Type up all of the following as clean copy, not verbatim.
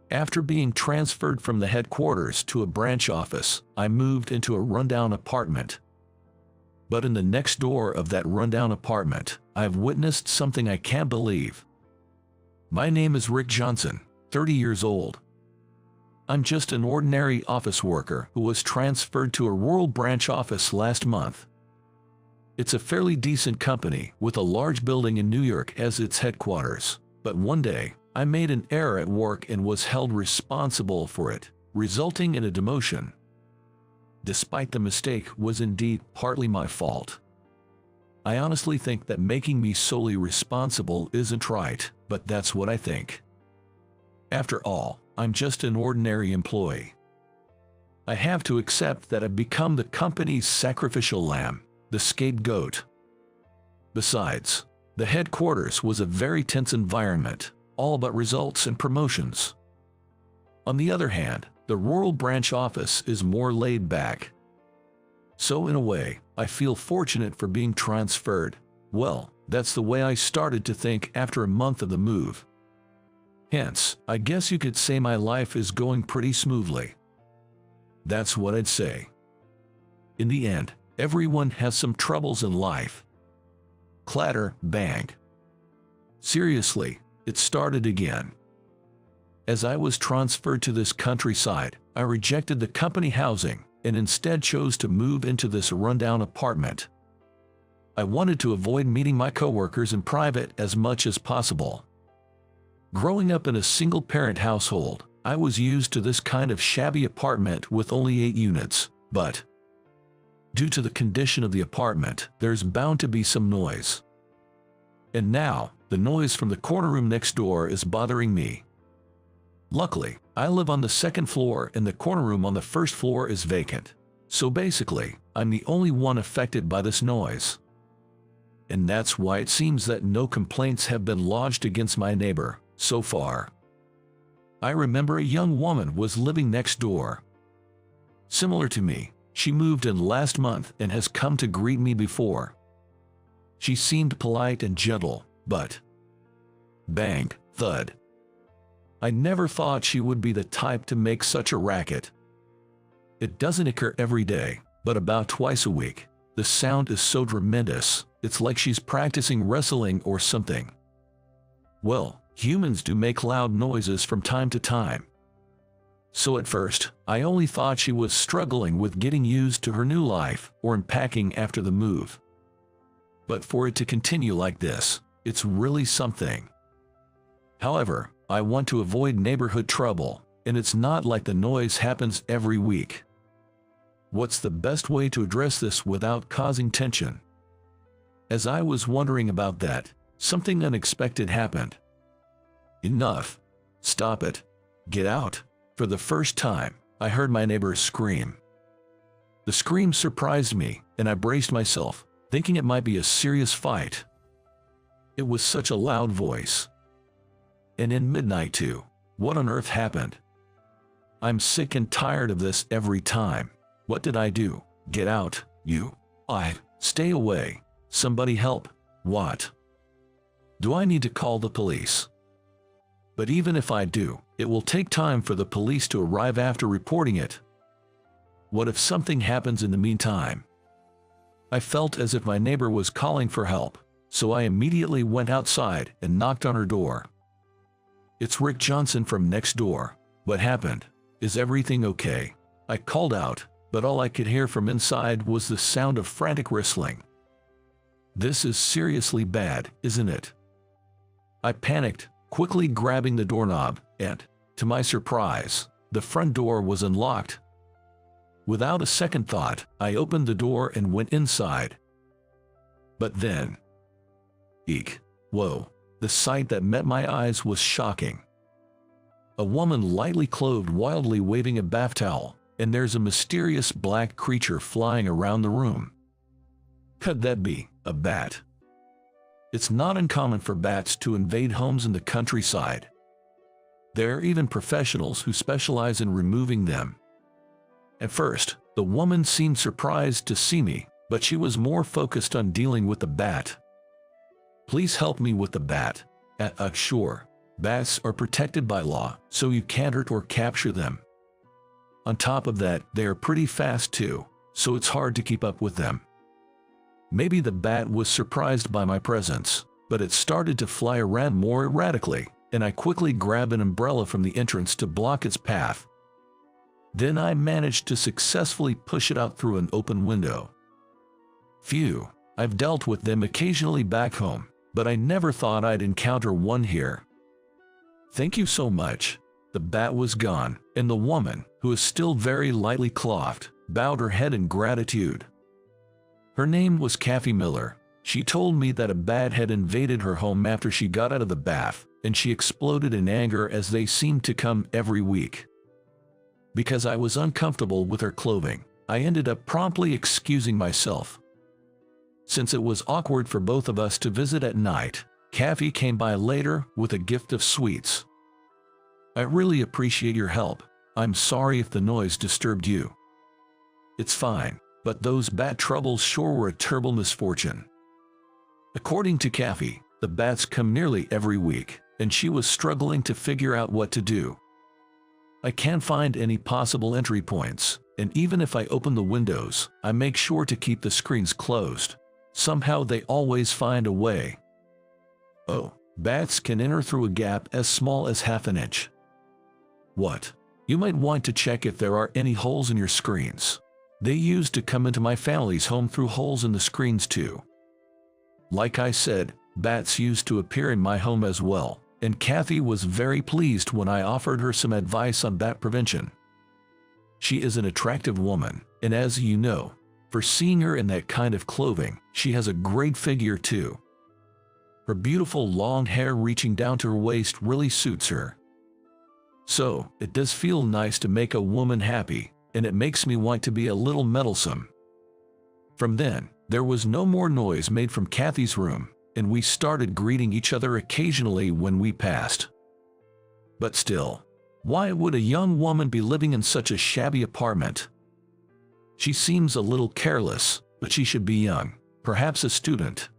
After being transferred from the headquarters to a branch office, I moved into a rundown apartment. But in the next door of that rundown apartment, I've witnessed something I can't believe. My name is Rick Johnson, 30 years old. I'm just an ordinary office worker who was transferred to a rural branch office last month. It's a fairly decent company with a large building in New York as its headquarters, but one day, I made an error at work and was held responsible for it, resulting in a demotion. Despite the mistake was indeed partly my fault. I honestly think that making me solely responsible isn't right, but that's what I think. After all, I'm just an ordinary employee. I have to accept that I've become the company's sacrificial lamb, the scapegoat. Besides, the headquarters was a very tense environment, all about results and promotions. On the other hand, the rural branch office is more laid back. So in a way, I feel fortunate for being transferred. Well, that's the way I started to think after a month of the move. Hence, I guess you could say my life is going pretty smoothly. That's what I'd say. In the end, everyone has some troubles in life. Clatter, bang. Seriously, it started again. As I was transferred to this countryside, I rejected the company housing and instead chose to move into this rundown apartment. I wanted to avoid meeting my coworkers in private as much as possible. Growing up in a single-parent household, I was used to this kind of shabby apartment with only 8 units, but due to the condition of the apartment, there's bound to be some noise. And now, the noise from the corner room next door is bothering me. Luckily, I live on the second floor and the corner room on the first floor is vacant. So basically, I'm the only one affected by this noise. And that's why it seems that no complaints have been lodged against my neighbor, so far. I remember a young woman was living next door. Similar to me, she moved in last month and has come to greet me before. She seemed polite and gentle, but bang, thud. I never thought she would be the type to make such a racket. It doesn't occur every day, but about twice a week. The sound is so tremendous, it's like she's practicing wrestling or something. Well, humans do make loud noises from time to time. So at first, I only thought she was struggling with getting used to her new life or unpacking after the move. But for it to continue like this, it's really something. However, I want to avoid neighborhood trouble, and it's not like the noise happens every week. What's the best way to address this without causing tension? As I was wondering about that, something unexpected happened. Enough. Stop it. Get out. For the first time, I heard my neighbor scream. The scream surprised me, and I braced myself, thinking it might be a serious fight. It was such a loud voice. And in midnight too. What on earth happened? I'm sick and tired of this every time. What did I do? Get out, you. Stay away. Somebody help. What? Do I need to call the police? But even if I do, it will take time for the police to arrive after reporting it. What if something happens in the meantime? I felt as if my neighbor was calling for help, so I immediately went outside and knocked on her door. It's Rick Johnson from next door. What happened? Is everything okay? I called out, but all I could hear from inside was the sound of frantic wrestling. This is seriously bad, isn't it? I panicked, quickly grabbing the doorknob, and, to my surprise, the front door was unlocked. Without a second thought, I opened the door and went inside. But then, eek, whoa. The sight that met my eyes was shocking. A woman lightly clothed wildly waving a bath towel, and there's a mysterious black creature flying around the room. Could that be a bat? It's not uncommon for bats to invade homes in the countryside. There are even professionals who specialize in removing them. At first, the woman seemed surprised to see me, but she was more focused on dealing with the bat. Please help me with the bat. Sure. Bats are protected by law, so you can't hurt or capture them. On top of that, they are pretty fast too, so it's hard to keep up with them. Maybe the bat was surprised by my presence, but it started to fly around more erratically, and I quickly grabbed an umbrella from the entrance to block its path. Then I managed to successfully push it out through an open window. Phew, I've dealt with them occasionally back home, but I never thought I'd encounter one here. Thank you so much. The bat was gone, and the woman, who is still very lightly clothed, bowed her head in gratitude. Her name was Kathy Miller. She told me that a bat had invaded her home after she got out of the bath, and she exploded in anger as they seemed to come every week. Because I was uncomfortable with her clothing, I ended up promptly excusing myself. Since it was awkward for both of us to visit at night, Kathy came by later with a gift of sweets. I really appreciate your help. I'm sorry if the noise disturbed you. It's fine, but those bat troubles sure were a terrible misfortune. According to Kathy, the bats come nearly every week, and she was struggling to figure out what to do. I can't find any possible entry points, and even if I open the windows, I make sure to keep the screens closed. Somehow they always find a way. Oh, bats can enter through a gap as small as half an inch. What? You might want to check if there are any holes in your screens. They used to come into my family's home through holes in the screens too. Like I said, bats used to appear in my home as well, and Kathy was very pleased when I offered her some advice on bat prevention. She is an attractive woman, and as you know, for seeing her in that kind of clothing, she has a great figure too. Her beautiful long hair reaching down to her waist really suits her. So, it does feel nice to make a woman happy, and it makes me want to be a little meddlesome. From then, there was no more noise made from Kathy's room, and we started greeting each other occasionally when we passed. But still, why would a young woman be living in such a shabby apartment? She seems a little careless, but she should be young, perhaps a student.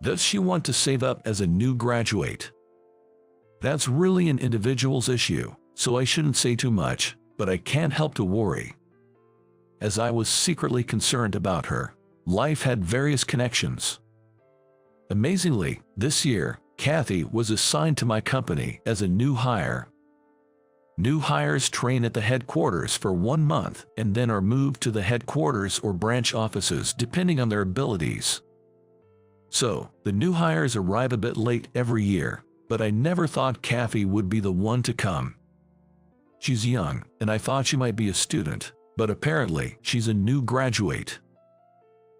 Does she want to save up as a new graduate? That's really an individual's issue, so I shouldn't say too much, but I can't help to worry. As I was secretly concerned about her, life had various connections. Amazingly, this year, Kathy was assigned to my company as a new hire. New hires train at the headquarters for 1 month and then are moved to the headquarters or branch offices depending on their abilities. So, the new hires arrive a bit late every year, but I never thought Kathy would be the one to come. She's young, and I thought she might be a student, but apparently she's a new graduate.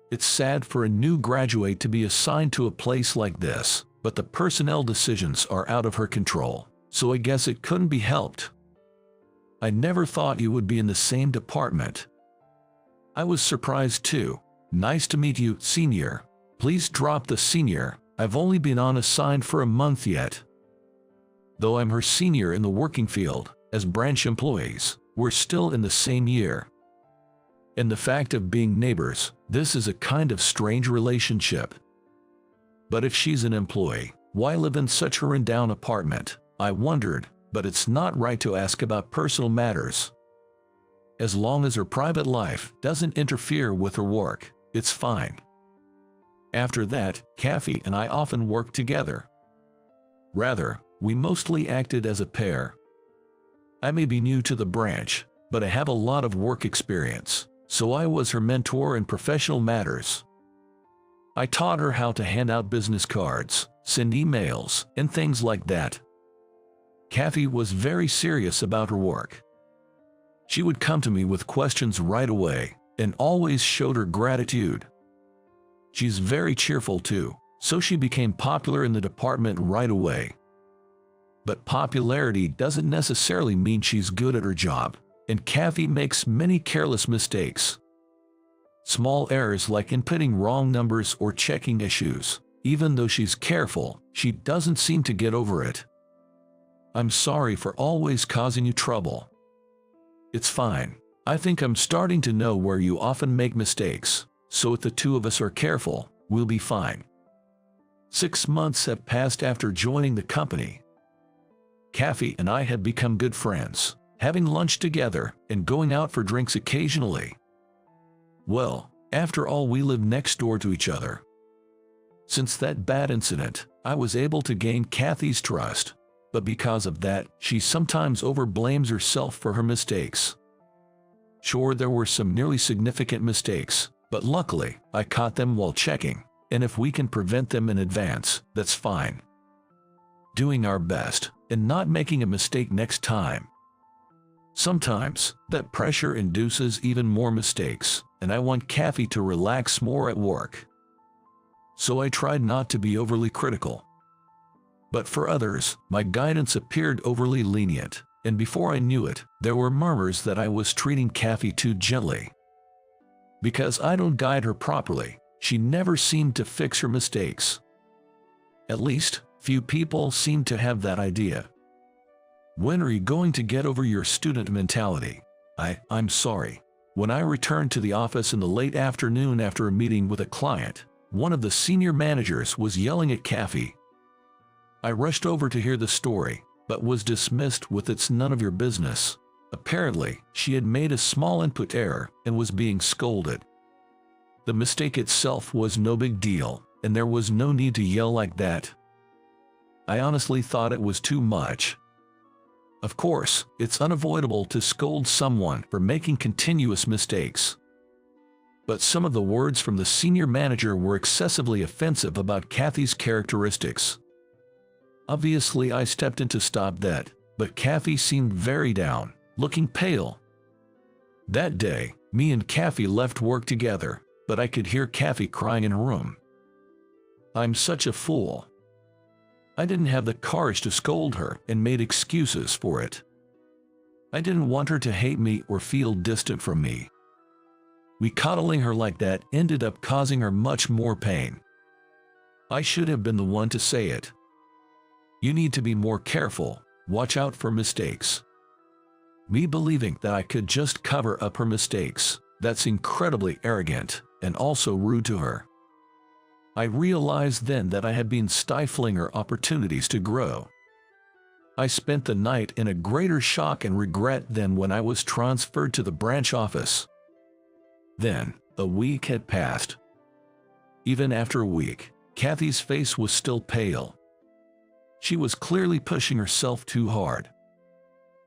It's sad for a new graduate to be assigned to a place like this, but the personnel decisions are out of her control, so I guess it couldn't be helped. I never thought you would be in the same department. I was surprised too. Nice to meet you, senior. Please drop the senior. I've only been on assigned for a month yet. Though I'm her senior in the working field, as branch employees, we're still in the same year. And the fact of being neighbors, this is a kind of strange relationship. But if she's an employee, why live in such a rundown apartment? I wondered, but it's not right to ask about personal matters. As long as her private life doesn't interfere with her work, it's fine. After that, Kathy and I often worked together. Rather, we mostly acted as a pair. I may be new to the branch, but I have a lot of work experience, so I was her mentor in professional matters. I taught her how to hand out business cards, send emails, and things like that. Kathy was very serious about her work. She would come to me with questions right away, and always showed her gratitude. She's very cheerful too, so she became popular in the department right away. But popularity doesn't necessarily mean she's good at her job, and Kathy makes many careless mistakes. Small errors like inputting wrong numbers or checking issues. Even though she's careful, she doesn't seem to get over it. I'm sorry for always causing you trouble. It's fine. I think I'm starting to know where you often make mistakes, so if the two of us are careful, we'll be fine. 6 months have passed after joining the company. Kathy and I had become good friends, having lunch together and going out for drinks occasionally. Well, after all, we lived next door to each other. Since that bad incident, I was able to gain Kathy's trust, but because of that, she sometimes overblames herself for her mistakes. Sure, there were some nearly significant mistakes, but luckily, I caught them while checking, and if we can prevent them in advance, that's fine. Doing our best, and not making a mistake next time. Sometimes, that pressure induces even more mistakes, and I want Kathy to relax more at work. So I tried not to be overly critical. But for others, my guidance appeared overly lenient, and before I knew it, there were murmurs that I was treating Kathy too gently. Because I don't guide her properly, she never seemed to fix her mistakes. At least, few people seem to have that idea. When are you going to get over your student mentality? I'm sorry. When I returned to the office in the late afternoon after a meeting with a client, one of the senior managers was yelling at Kathy. I rushed over to hear the story, but was dismissed with "It's none of your business." Apparently, she had made a small input error and was being scolded. The mistake itself was no big deal, and there was no need to yell like that. I honestly thought it was too much. Of course, it's unavoidable to scold someone for making continuous mistakes. But some of the words from the senior manager were excessively offensive about Kathy's characteristics. Obviously, I stepped in to stop that, but Kathy seemed very down, looking pale. That day, me and Kathy left work together, but I could hear Kathy crying in her room. I'm such a fool. I didn't have the courage to scold her and made excuses for it. I didn't want her to hate me or feel distant from me. We coddling her like that ended up causing her much more pain. I should have been the one to say it. You need to be more careful, watch out for mistakes. Me believing that I could just cover up her mistakes, that's incredibly arrogant and also rude to her. I realized then that I had been stifling her opportunities to grow. I spent the night in a greater shock and regret than when I was transferred to the branch office. Then, a week had passed. Even after a week, Kathy's face was still pale. She was clearly pushing herself too hard.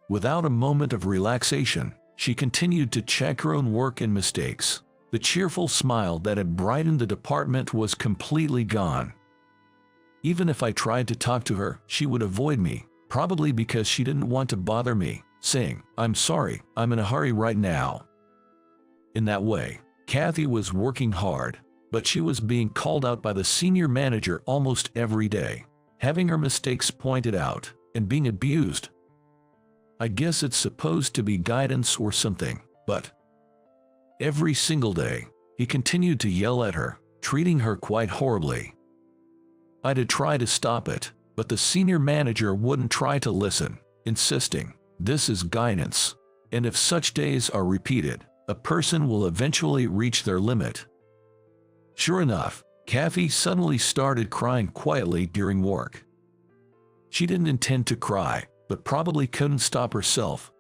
Without a moment of relaxation, she continued to check her own work and mistakes. The cheerful smile that had brightened the department was completely gone. Even if I tried to talk to her, she would avoid me, probably because she didn't want to bother me, saying, "I'm sorry, I'm in a hurry right now." In that way, Kathy was working hard, but she was being called out by the senior manager almost every day, having her mistakes pointed out, and being abused. I guess it's supposed to be guidance or something, but every single day, he continued to yell at her, treating her quite horribly. I did try to stop it, but the senior manager wouldn't try to listen, insisting, "This is guidance, and if such days are repeated, a person will eventually reach their limit." Sure enough, Kathy suddenly started crying quietly during work. She didn't intend to cry, but probably couldn't stop herself.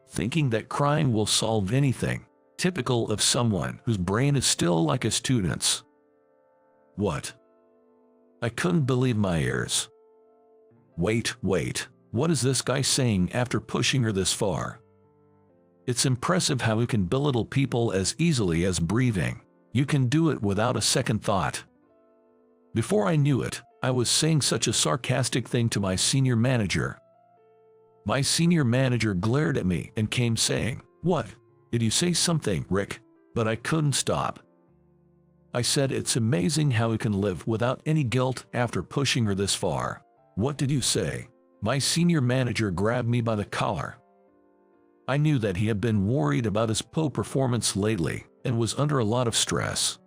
Thinking that crying will solve anything, typical of someone whose brain is still like a student's. What? I couldn't believe my ears. Wait, what is this guy saying after pushing her this far? It's impressive how you can belittle people as easily as breathing. You can do it without a second thought. Before I knew it, I was saying such a sarcastic thing to my senior manager. My senior manager glared at me and came saying, "What? Did you say something, Rick?" But I couldn't stop. I said, "It's amazing how you can live without any guilt after pushing her this far." "What did you say?" My senior manager grabbed me by the collar. I knew that he had been worried about his performance lately and was under a lot of stress.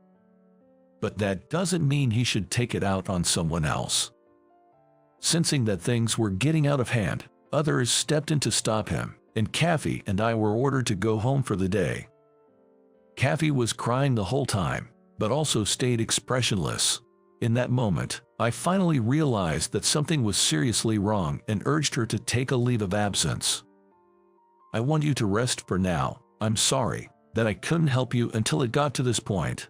But that doesn't mean he should take it out on someone else. Sensing that things were getting out of hand, others stepped in to stop him, and Kathy and I were ordered to go home for the day. Kathy was crying the whole time, but also stayed expressionless. In that moment, I finally realized that something was seriously wrong and urged her to take a leave of absence. I want you to rest for now. I'm sorry that I couldn't help you until it got to this point.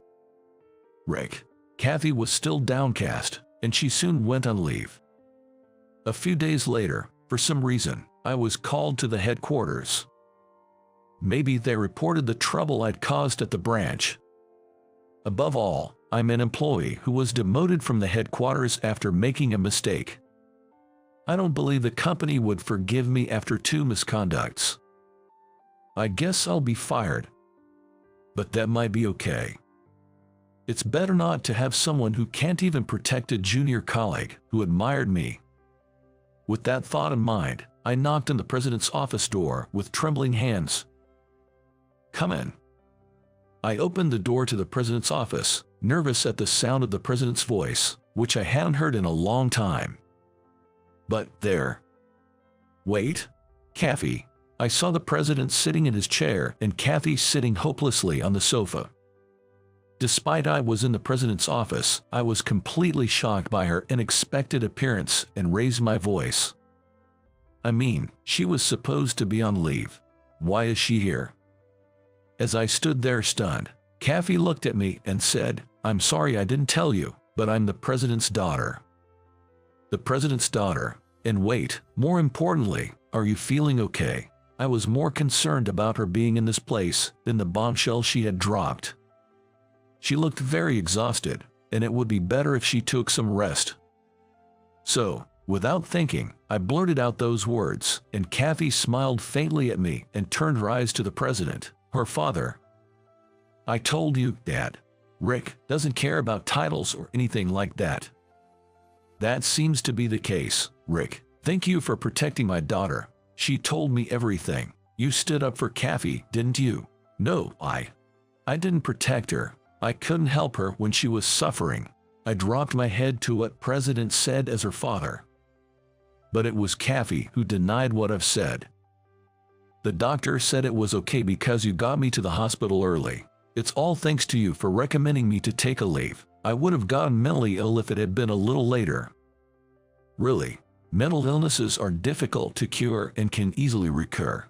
Rick. Kathy was still downcast, and she soon went on leave. A few days later, for some reason, I was called to the headquarters. Maybe they reported the trouble I'd caused at the branch. Above all, I'm an employee who was demoted from the headquarters after making a mistake. I don't believe the company would forgive me after 2 misconducts. I guess I'll be fired. But that might be okay. It's better not to have someone who can't even protect a junior colleague who admired me. With that thought in mind, I knocked on the president's office door with trembling hands. Come in. I opened the door to the president's office, nervous at the sound of the president's voice, which I hadn't heard in a long time. But there. Wait. Kathy. I saw the president sitting in his chair and Kathy sitting hopelessly on the sofa. Despite I was in the president's office, I was completely shocked by her unexpected appearance and raised my voice. I mean, she was supposed to be on leave. Why is she here? As I stood there stunned, Kathy looked at me and said, I'm sorry I didn't tell you, but I'm the president's daughter. The president's daughter. And wait, more importantly, are you feeling okay? I was more concerned about her being in this place than the bombshell she had dropped. She looked very exhausted, and it would be better if she took some rest. So, without thinking, I blurted out those words, and Kathy smiled faintly at me and turned her eyes to the president, her father. I told you, Dad. Rick doesn't care about titles or anything like that. That seems to be the case, Rick. Thank you for protecting my daughter. She told me everything. You stood up for Kathy, didn't you? No, I didn't protect her. I couldn't help her when she was suffering. I dropped my head to what President said as her father. But it was Kathy who denied what I've said. The doctor said it was okay because you got me to the hospital early. It's all thanks to you for recommending me to take a leave. I would have gotten mentally ill if it had been a little later. Really, mental illnesses are difficult to cure and can easily recur.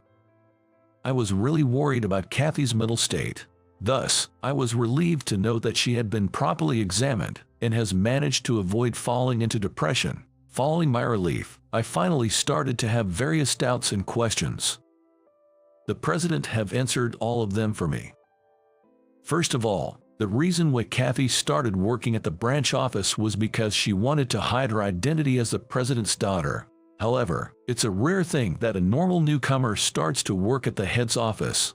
I was really worried about Kathy's mental state. Thus, I was relieved to know that she had been properly examined and has managed to avoid falling into depression. Following my relief, I finally started to have various doubts and questions. The president have answered all of them for me. First of all, the reason why Kathy started working at the branch office was because she wanted to hide her identity as the president's daughter. However, it's a rare thing that a normal newcomer starts to work at the head's office.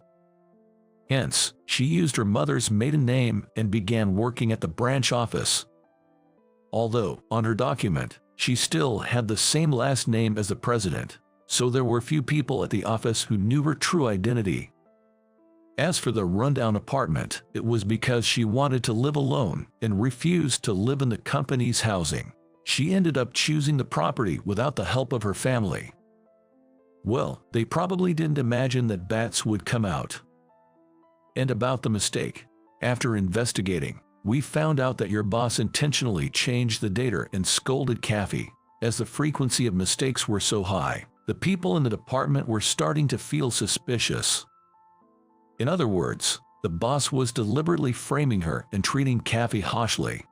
Hence, she used her mother's maiden name and began working at the branch office. Although, on her document, she still had the same last name as the president, so there were few people at the office who knew her true identity. As for the rundown apartment, it was because she wanted to live alone and refused to live in the company's housing. She ended up choosing the property without the help of her family. Well, they probably didn't imagine that bats would come out. And about the mistake. After investigating, we found out that your boss intentionally changed the data and scolded Kathy. As the frequency of mistakes were so high, the people in the department were starting to feel suspicious. In other words, the boss was deliberately framing her and treating Kathy harshly.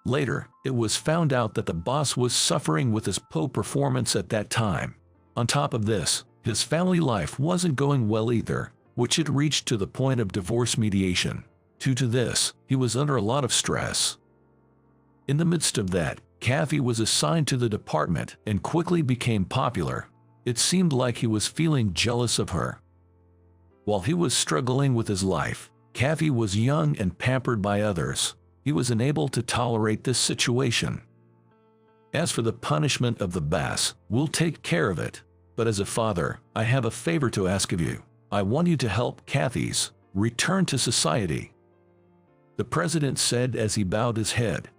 Later, it was found out that the boss was suffering with his poor performance at that time. On top of this, his family life wasn't going well either, which had reached to the point of divorce mediation. Due to this, he was under a lot of stress. In the midst of that, Kathy was assigned to the department and quickly became popular. It seemed like he was feeling jealous of her. While he was struggling with his life, Kathy was young and pampered by others. He was unable to tolerate this situation. As for the punishment of the boss, we'll take care of it. But as a father, I have a favor to ask of you. I want you to help Kathy's return to society. The president said as he bowed his head.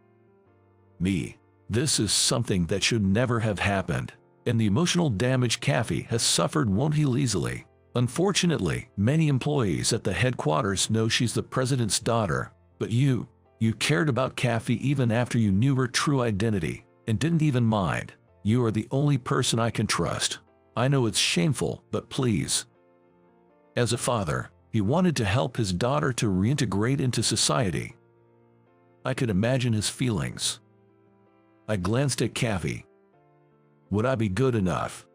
This is something that should never have happened, and the emotional damage Kathy has suffered won't heal easily. Unfortunately, many employees at the headquarters know she's the president's daughter, but you You cared about Kathy even after you knew her true identity, and didn't even mind. You are the only person I can trust. I know it's shameful, but please. As a father, he wanted to help his daughter to reintegrate into society. I could imagine his feelings. I glanced at Kathy. Would I be good enough?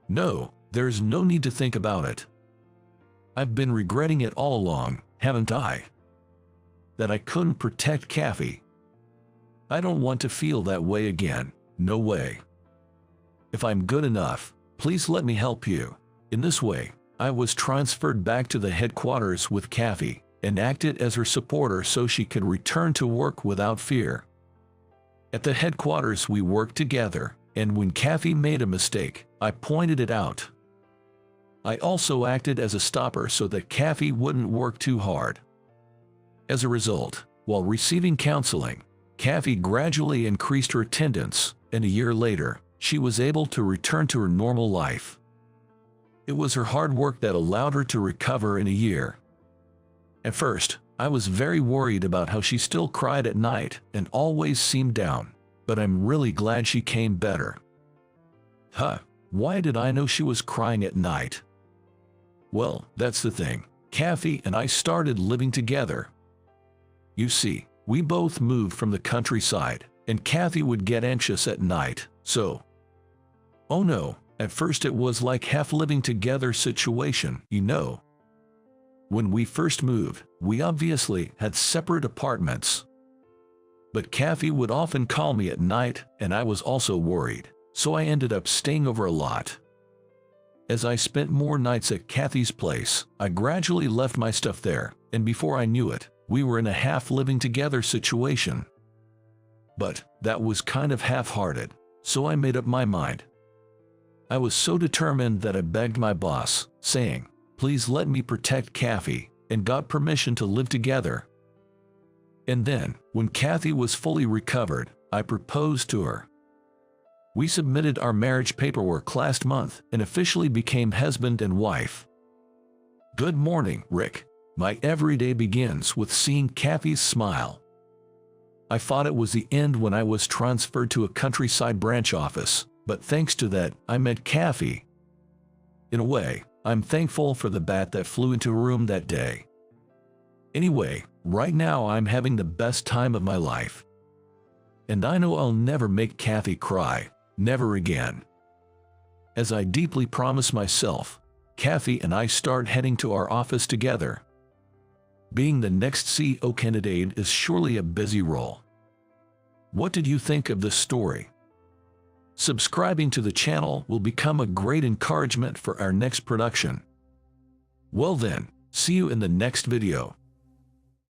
No, there's no need to think about it. I've been regretting it all along, haven't I? That I couldn't protect Kathy. I don't want to feel that way again, no way. If I'm good enough, please let me help you. In this way, I was transferred back to the headquarters with Kathy and acted as her supporter so she could return to work without fear. At the headquarters we worked together, and when Kathy made a mistake, I pointed it out. I also acted as a stopper so that Kathy wouldn't work too hard. As a result, while receiving counseling, Kathy gradually increased her attendance, and a year later, she was able to return to her normal life. It was her hard work that allowed her to recover in a year. At first, I was very worried about how she still cried at night and always seemed down, but I'm really glad she came better. Why did I know she was crying at night? Well, that's the thing. Kathy and I started living together. You see, we both moved from the countryside, and Kathy would get anxious at night, so. Oh no, at first it was like half living together situation, you know. When we first moved, we obviously had separate apartments. But Kathy would often call me at night, and I was also worried, so I ended up staying over a lot. As I spent more nights at Kathy's place, I gradually left my stuff there, and before I knew it, we were in a half-living together situation. But that was kind of half-hearted, so I made up my mind. I was so determined that I begged my boss, saying, "Please let me protect Kathy," and got permission to live together. And then, when Kathy was fully recovered, I proposed to her. We submitted our marriage paperwork last month and officially became husband and wife. Good morning, Rick. My everyday begins with seeing Kathy's smile. I thought it was the end when I was transferred to a countryside branch office, but thanks to that, I met Kathy. In a way, I'm thankful for the bat that flew into a room that day. Anyway, right now I'm having the best time of my life. And I know I'll never make Kathy cry, never again. As I deeply promise myself, Kathy and I start heading to our office together. Being the next CEO candidate is surely a busy role. What did you think of this story? Subscribing to the channel will become a great encouragement for our next production. Well then, see you in the next video.